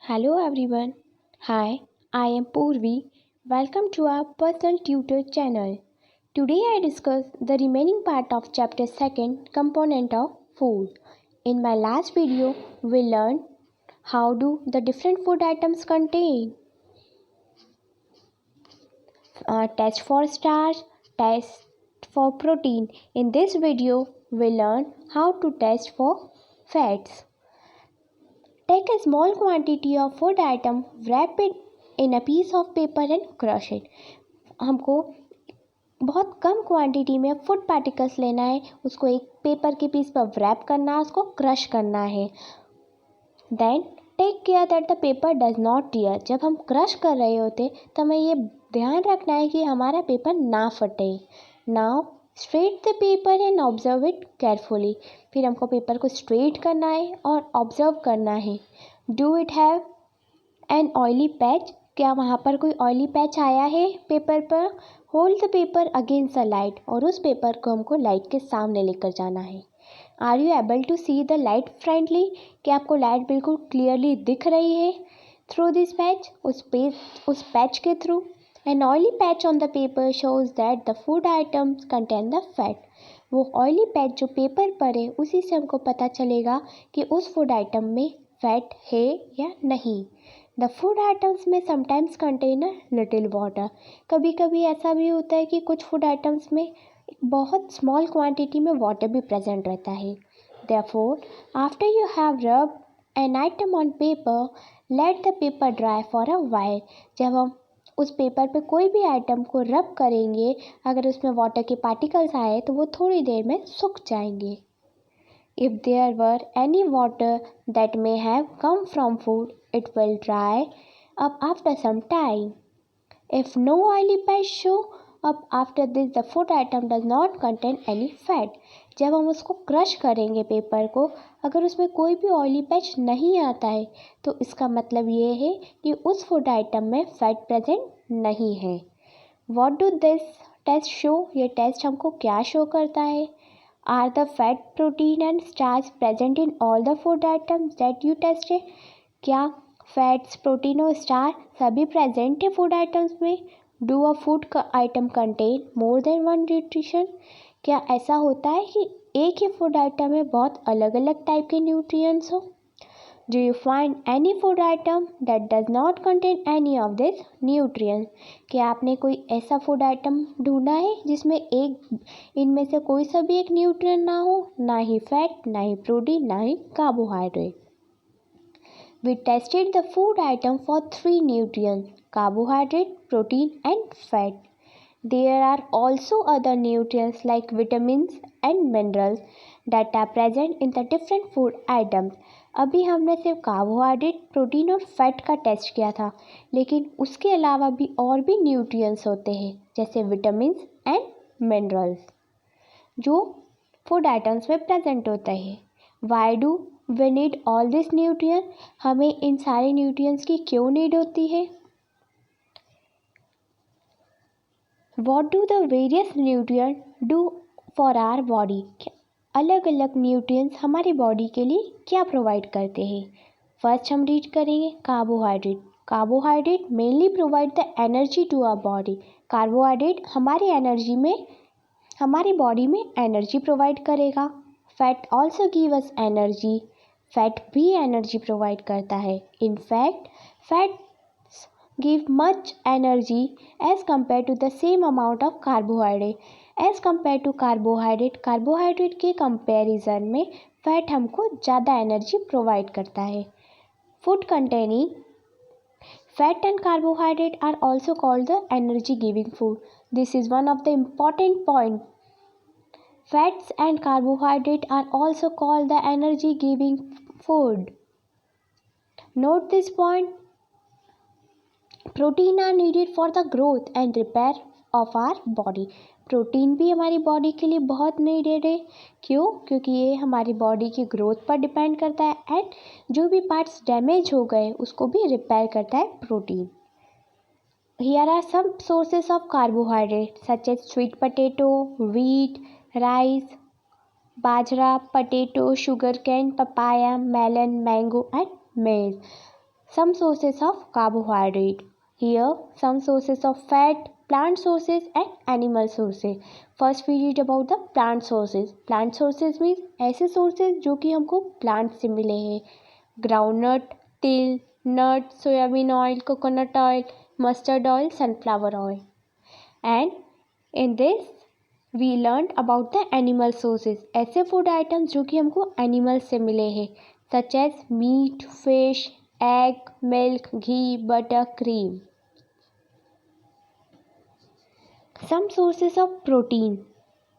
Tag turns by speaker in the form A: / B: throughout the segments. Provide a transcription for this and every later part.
A: Hello everyone. Hi, I am Purvi. Welcome to our personal tutor channel. Today I discuss the remaining part of chapter 2nd component of food. In my last video, we learned how do the different food items contain test for starch, test for protein. In this video, we learn how to test for fats. Take a small quantity of food item, wrap it in a piece of paper and crush it. हमको बहुत कम quantity में food particles लेना है, उसको एक paper के piece पर wrap करना है, उसको क्रश करना है. Then take care that the paper does not tear. जब हम क्रश कर रहे होते तो हमें ये ध्यान रखना है कि हमारा पेपर ना फटे. Now straight the paper and observe it carefully. फिर हमको पेपर को स्ट्रेट करना है और ऑब्जर्व करना है. Do it have an oily patch. क्या वहाँ पर कोई ऑयली पैच आया है पेपर पर. Hold the paper against the light. और उस पेपर को हमको लाइट के सामने लेकर जाना है. Are you able to see the light friendly. क्या आपको लाइट बिल्कुल क्लियरली दिख रही है. Through this patch. उस पैच के through. An oily patch on the paper shows that the food items contain the fat. वो ऑयली पैच जो पेपर पर है उसी से हमको पता चलेगा कि उस फूड आइटम में फैट है या नहीं. द फूड आइटम्स में sometimes contain a little water. कभी कभी ऐसा भी होता है कि कुछ फूड आइटम्स में बहुत स्मॉल क्वांटिटी में वाटर भी प्रेजेंट रहता है. देयरफॉर आफ्टर यू हैव रब an item on paper, let the paper dry for a while. जब हम उस पेपर पे कोई भी आइटम को रब करेंगे, अगर उसमें वाटर के पार्टिकल्स आए तो वो थोड़ी देर में सूख जाएंगे. If there were any water that may have come from food, it will dry up after some time. If no oily patch show up after this, the food item does not contain any fat. जब हम उसको crush करेंगे paper को, अगर उसमें कोई भी oily patch नहीं आता है तो इसका मतलब ये है कि उस फूड आइटम में फैट प्रेजेंट नहीं है. What do this test show? ये टेस्ट हमको क्या शो करता है. Are the fat, protein and starch present in all the food items that you tested? क्या फैट्स, प्रोटीन और स्टार्च सभी प्रेजेंट है फूड आइटम्स में. Do a food atom contain more than one nutrition. क्या ऐसा होता है कि एक ही फूड आइटम में बहुत अलग अलग टाइप के न्यूट्रिएंट्स हो. Do you find any food item that does not contain any of this nutrients? क्या आपने कोई ऐसा फूड आइटम ढूंढा है जिसमें एक इनमें से कोई सा भी एक न्यूट्रिएंट ना हो. ना ही फैट, ना ही प्रोटीन, ना ही carbohydrate. We tested the food item for 3 nutrients: carbohydrate, protein and fat. There are also other nutrients like vitamins and minerals that are present in the different food items. अभी हमने सिर्फ carbohydrate, protein और fat का test किया था, लेकिन उसके अलावा भी और भी न्यूट्रिएंट्स होते हैं जैसे विटामिन्स एंड मिनरल्स जो फूड आइटम्स में प्रेजेंट होते हैं. Why do we need all this nutrient. हमें इन सारे न्यूट्रिएंट्स की क्यों नीड होती है. What do the various nutrient do for our body. अलग अलग न्यूट्रिएंट्स हमारी बॉडी के लिए क्या प्रोवाइड करते हैं. फर्स्ट हम रीड करेंगे carbohydrate. Carbohydrate mainly provide the energy to our body. Carbohydrate हमारी बॉडी में एनर्जी प्रोवाइड करेगा. Fat also give us energy. Fat भी एनर्जी प्रोवाइड करता है. In fact fats give much energy as compare to the same amount of carbohydrate. As compare to carbohydrate के comparison में fat हमको ज़्यादा एनर्जी प्रोवाइड करता है. Food containing fat and carbohydrate are also called the energy giving food. This is one of the important point. Fats and carbohydrate are also called the energy giving food. Note this point. Protein are needed for the growth and repair of our body. Protein भी हमारी body के लिए बहुत needed है. क्यों. क्योंकि ये हमारी बॉडी की ग्रोथ पर डिपेंड करता है एंड जो भी पार्ट्स डैमेज हो गए उसको भी रिपेयर करता है protein. Here are some sources of carbohydrate such as sweet potato, wheat, rice, बाजरा, potato, sugar cane, papaya, melon, mango and maize. Some sources of carbohydrate. Here, some sources of fat, plant sources and animal sources. First we read about the plant sources. Plant sources means ऐसे sources जो कि हमको plant से मिले हैं. Groundnut, तिल, nut, soybean oil, coconut oil, mustard oil, sunflower oil. And in this we learned about the animal sources. ऐसे food items जो कि हमको animal से मिले हैं, such as meat, fish, egg, milk, ghee, butter, cream. Some sources of protein.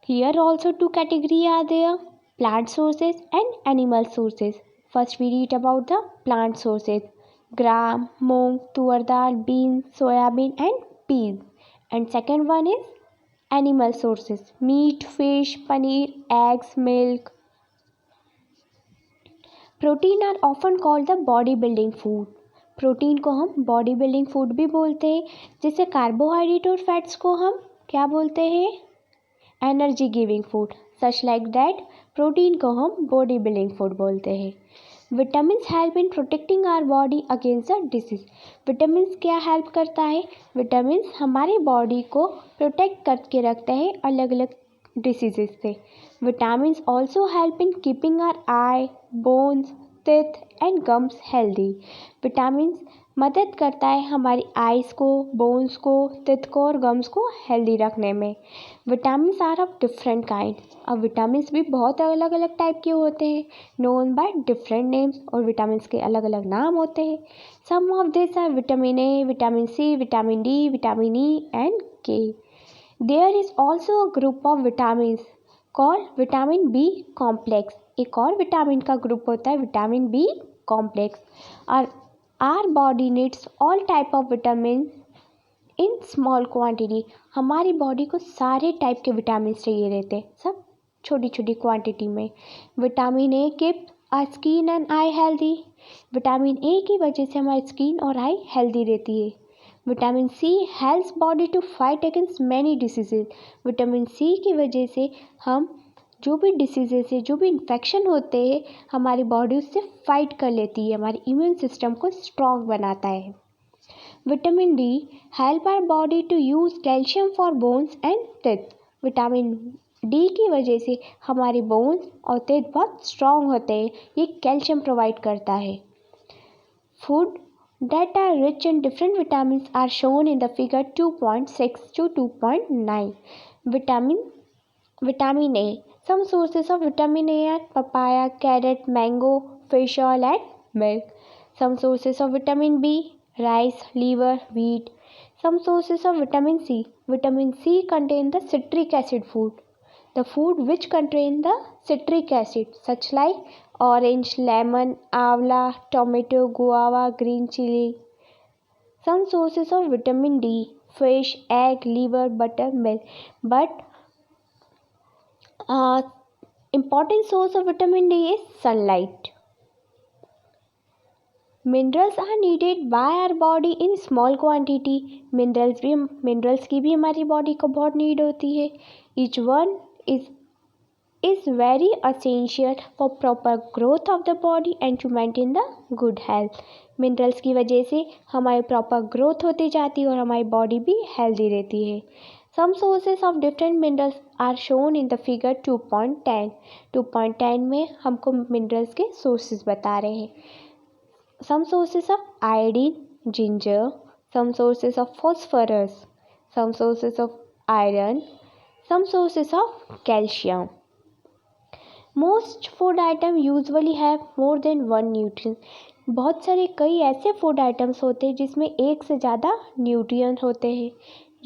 A: Here also two categories are there, plant sources and animal sources. First we read about the plant sources. Gram, moong, tur dal, beans, soyabean and peas. And second one is animal sources. Meat, fish, paneer, eggs, milk. Protein are often called the body building food. Protein को हम body building food भी बोलते हैं. जैसे carbohydrate और fats को हम क्या बोलते हैं? Energy giving food. Such like that protein को हम बॉडी बिल्डिंग फूड बोलते हैं. Vitamin help in protecting our body against the disease. Vitamin क्या हेल्प करता है? विटामिन हमारी बॉडी को प्रोटेक्ट करके रखते हैं अलग अलग डिसीजेस से. Vitamins also help in keeping our eye, bones, teeth and gums healthy. Vitamins मदद करता है हमारी आइज़ को, बोन्स को, टीथ को और गम्स को हेल्दी रखने में. Vitamins are of different kind. अब विटामिन्स भी बहुत अलग अलग टाइप के होते हैं, नोन बाय डिफरेंट नेम्स. और विटामिन्स के अलग अलग नाम होते हैं. Some of this are vitamin A, vitamin C, vitamin D, vitamin E and K. There is also a group of vitamins called vitamin B complex. एक और विटामिन का ग्रुप होता है विटामिन बी कॉम्प्लेक्स. और our body needs all type of vitamin in small quantity. हमारी body को सारे type के विटामिन चाहिए रहते हैं, सब छोटी छोटी क्वांटिटी में. Vitamin A keep our skin and eye healthy. Vitamin A की वजह से हमारी स्किन और आई हेल्दी रहती है. Vitamin C helps body to fight against many diseases. Vitamin C की वजह से हम जो भी डिसीजेस है, जो भी इन्फेक्शन होते हैं, हमारी बॉडी उससे फाइट कर लेती है, हमारे इम्यून सिस्टम को स्ट्रॉन्ग बनाता है. Vitamin D help our body to use calcium for bones and teeth. Vitamin D की वजह से हमारे बोन्स और टीथ बहुत स्ट्रॉन्ग होते हैं. ये कैल्शियम प्रोवाइड करता है. Food that are rich in different vitamins are shown in the figure 2.6 to 2.9. Vitamin A. Some sources of vitamin A are papaya, carrot, mango, fish oil and milk. Some sources of vitamin B, rice, liver, wheat. Some sources of vitamin C. Vitamin C contain the citric acid food. The food which contain the citric acid such like orange, lemon, avla, tomato, guava, green chili. Some sources of vitamin D, fish, egg, liver, butter, milk. But important source of vitamin D is sunlight. Minerals are needed by our body in small quantity. Minerals की भी हमारी body को बहुत need होती है. Each one is very essential for proper growth of the body and to maintain the good health. Minerals की वजह से हमारी प्रॉपर ग्रोथ होती जाती है और हमारी बॉडी भी हेल्दी रहती है. Some sources of different minerals are shown in the figure 2.10. 2.10 में हमको मिनरल्स के सोर्सेज बता रहे हैं. Some sources of iodine, ginger. Some sources of phosphorus. Some sources of iron. Some sources of calcium. Most food items usually have more than one nutrient. बहुत सारे कई ऐसे फूड आइटम्स होते हैं जिसमें एक से ज़्यादा न्यूट्रिएंट होते हैं.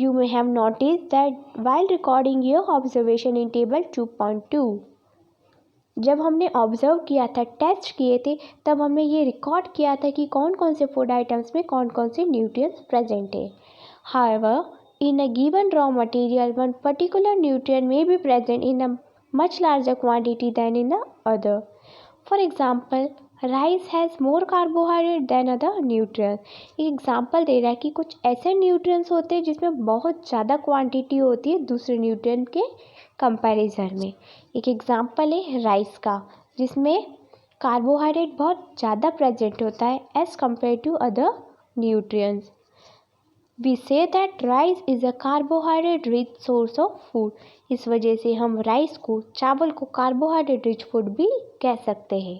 A: You may have noticed that while recording your observation in table 2.2. जब हमने ऑब्जर्व किया था, टेस्ट किए थे, तब हमने ये रिकॉर्ड किया था कि कौन कौन से फूड आइटम्स में कौन कौन से न्यूट्रिएंट्स प्रेजेंट है. However, in a given raw material, one particular nutrient may be present in a much larger quantity than in the other. For example, rice has more carbohydrate than other nutrients. एक example दे रहा है कि कुछ ऐसे nutrients होते हैं जिसमें बहुत ज़्यादा क्वांटिटी होती है दूसरे न्यूट्रिएंट के कंपैरिजन में. एक एग्जाम्पल है राइस का, जिसमें कार्बोहाइड्रेट बहुत ज़्यादा प्रेजेंट होता है as compare to other nutrients. We see that rice is a carbohydrate rich source of food. इस वजह से हम राइस को, चावल को कार्बोहाइड्रेट रिच फूड भी कह सकते हैं।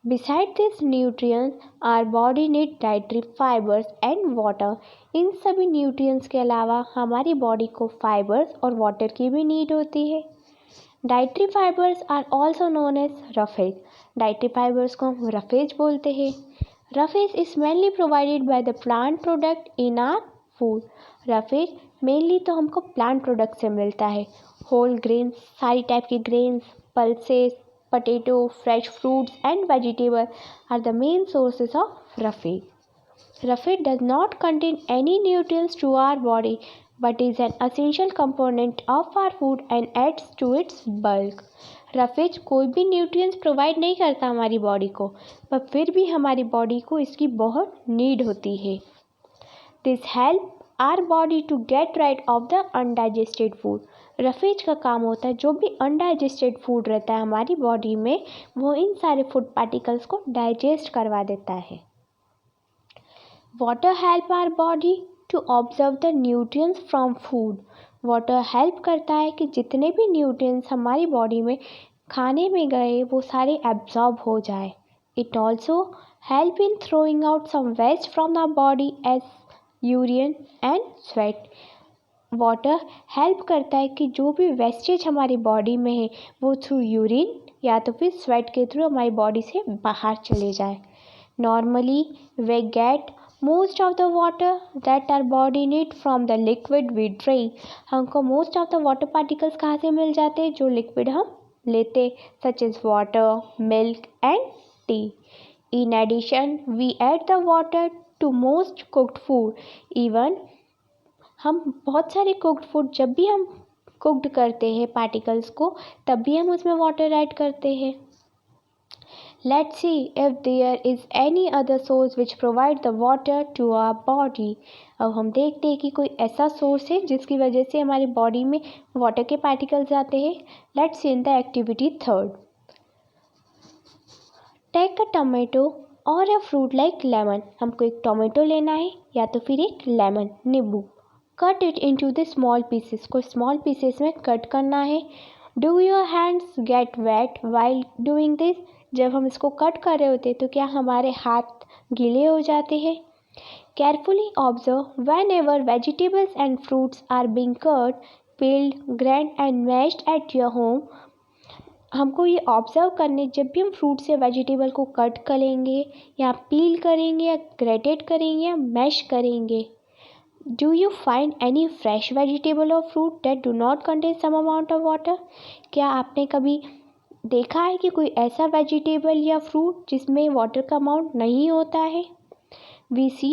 A: Besides these nutrients, our body need dietary fibers and water. इन सभी न्यूट्रिएंट्स के अलावा हमारी बॉडी को फाइबर्स और वाटर की भी नीड होती है। Dietary fibres are also known as roughage. Dietary fibres को हम रफेज बोलते हैं। Roughage is mainly provided by the plant product in our food. Roughage mainly तो हमको प्लांट प्रोडक्ट से मिलता है। होल ग्रेन्स, सारी टाइप के grains, pulses, potato, fresh fruits and vegetables are the main sources of roughage. Roughage does not contain any nutrients to our body but is an essential component of our food and adds to its bulk. roughage कोई भी nutrients provide नहीं करता हमारी body को, पर फिर भी हमारी बॉडी को इसकी बहुत नीड होती है। This help our body to get rid of the undigested food. Roughage का काम होता है जो भी अनडाइजेस्टेड फूड रहता है हमारी बॉडी में, वो इन सारे फूड पार्टिकल्स को डाइजेस्ट करवा देता है। Water help our body to observe the nutrients from food. Water help करता है कि जितने भी न्यूट्रिएंट्स हमारी बॉडी में खाने में गए वो सारे एब्जॉर्ब हो जाए। It also help in throwing out some waste from our body as urine and sweat. Water help करता है कि जो भी वेस्टेज हमारी बॉडी में है वो थ्रू यूरिन या तो फिर स्वेट के थ्रू हमारी बॉडी से बाहर चले जाए। Normally we get most of the water that our body need from the liquid we drink. हमको most of the water particles कहाँ से मिल जाते हैं? जो लिक्विड हम लेते, such as water, milk and tea. In addition we add the water to most cooked food. Even हम बहुत सारे कुक्ड फूड जब भी हम कुक्ड करते हैं पार्टिकल्स को, तब भी हम उसमें वाटर ऐड करते हैं। Let's see if there is any other source which provide the water to our body. अब हम देखते हैं कि कोई ऐसा सोर्स है जिसकी वजह से हमारी बॉडी में वाटर के पार्टिकल्स आते हैं। Let's see in the activity third. Take a tomato और अ फ्रूट लाइक लेमन। हमको एक टोमेटो लेना है या तो फिर एक लेमन, नींबू। Cut it into the small pieces. को स्मॉल पीसेस में कट करना है। Do your hands get wet while doing this. जब हम इसको कट कर रहे होते तो क्या हमारे हाथ गीले हो जाते हैं? Carefully observe whenever vegetables and fruits are being cut, peeled, grind and mashed at your home. हमको ये ऑब्जर्व करने, जब भी हम फ्रूट से वेजिटेबल को कट करेंगे या पील करेंगे या ग्रेटेड करेंगे या मैश करेंगे, do you find any fresh vegetable और fruit that do not contain some amount of water? क्या आपने कभी देखा है कि कोई ऐसा वेजिटेबल या फ्रूट जिसमें वाटर का अमाउंट नहीं होता है? We see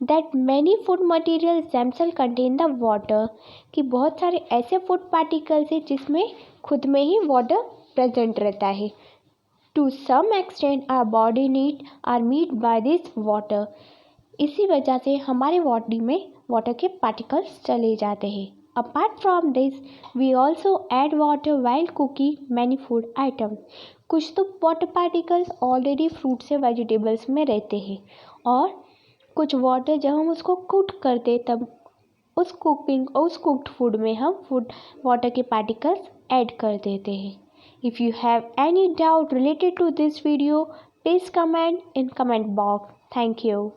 A: that many food materials themselves contain the water. कि बहुत सारे ऐसे फूड पार्टिकल्स हैं जिसमें खुद में ही वाटर प्रेजेंट रहता है। To some extent our body need are meet by this water. इसी वजह से हमारे बॉडी में वाटर के पार्टिकल्स चले जाते हैं। Apart from this we also add water while cooking many food item. कुछ तो वाटर पार्टिकल्स ऑलरेडी फ्रूट से वेजिटेबल्स में रहते हैं और कुछ वाटर जब हम उसको कुक करते तब उस कुक्ड फूड में हम वाटर के पार्टिकल्स ऐड कर देते हैं। If you have any doubt related to this video, please comment in comment box. Thank you.